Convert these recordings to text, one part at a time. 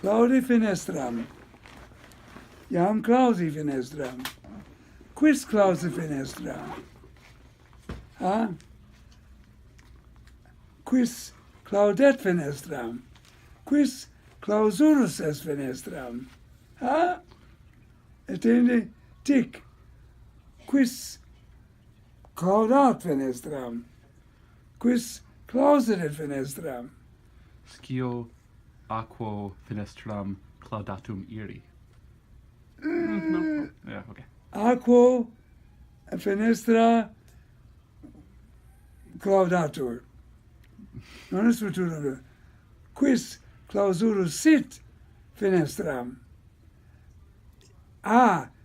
Claude fenestram. Jam clausi fenestram. Quis clausi fenestram? Quis claudet fenestram? Quis clausurus est fenestram? Attende, tic. Quis claudat fenestram? Quis clausedet fenestram? Scio aquo fenestram claudatum iri. No. Yeah, okay. Aquo fenestra claudatur. Non est futur. Quis clausurus sit fenestram?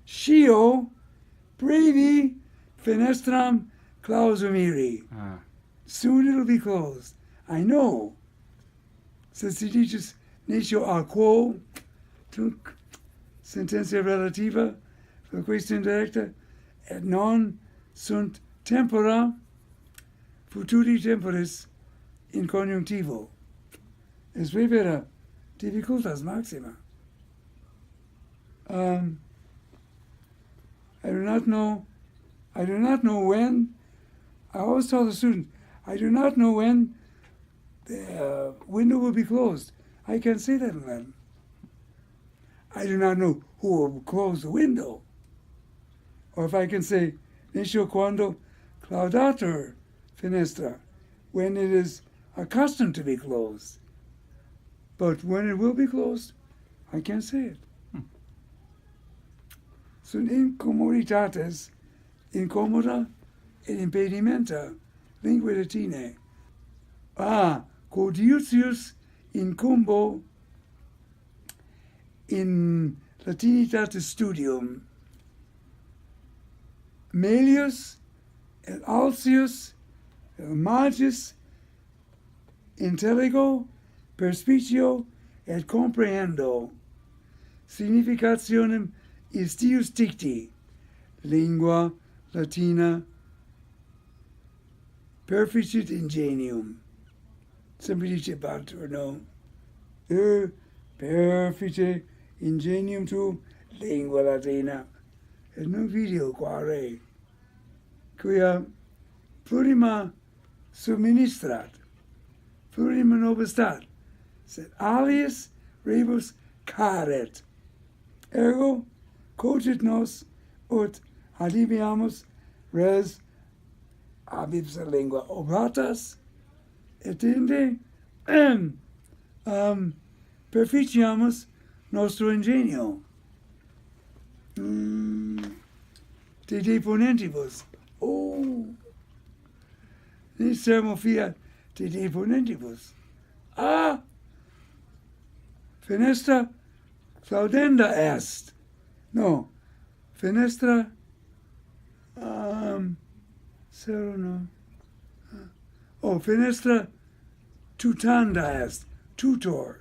Scio brevi fenestram clausum iri. Soon it'll be closed. I know. Since he teaches natio a quo, tunc sententia relativa, for question directa, et non sunt tempora futuri temporis in conjunctivo. Es vera difficultas maxima. I do not know when. I always tell the student, I do not know when the window will be closed. I can say that in Latin. I do not know who will close the window. Or if I can say, Nescio quando claudatur fenestra, when it is accustomed to be closed. But when it will be closed, I can't say it. Sunt incommoditates, incommoda et impedimenta, linguae latinae. Codiutius incumbo in Latinitate studium. Melius et Alcius et Magis intelligo, perspicio et comprehendo significationem istius dicti, lingua Latina perficit ingenium. Sempre dice Baltor, no? Perfice ingenium tu, lingua Latina. Et non video quare, quia plurima subministrat, plurima nobistat, sed alias rebus caret. Ergo, cogit nos, ut adibiamus res abipsa lingua oblatas, et inde perficiamus nostro ingenio. De deponentibus. Nis sermo fiat de deponentibus. Fenestra claudenda est. No, fenestra fenestra tutanda est. Tutor,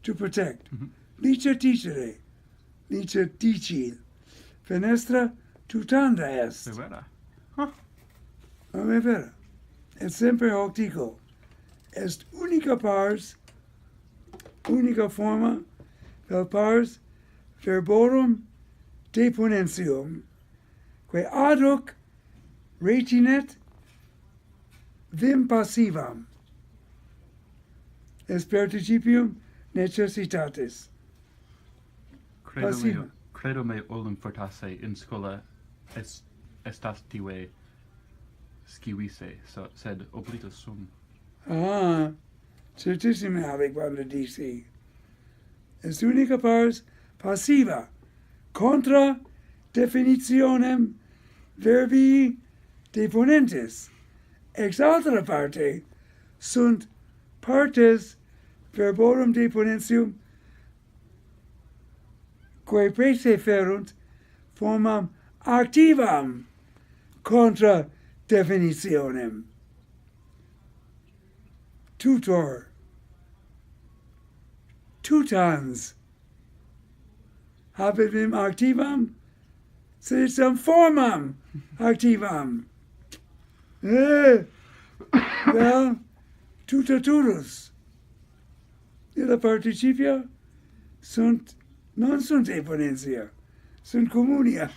to protect. Licia dicere, licia dicil. Fenestra tutanda est. Vera. Non è vera. Et semper hoc dico, est unica forma, vel pars verborum deponentium, quae ad hoc retinet vim passivam. Est participium necessitatis. Credo me olim fortasse in schola estas tive scivisse, sed oblitus sum. Certissime habe quando dici. Est unica pars passiva, contra definitionem verbi deponentis. Ex altra parte sunt partes verborum deponentium quae praeseferunt formam activam contra definitionem. Tutor, tutans, habet vim activam, sed ipsam formam activam. Well, tutaturus. Illa participia non sunt eponentia, sunt communia.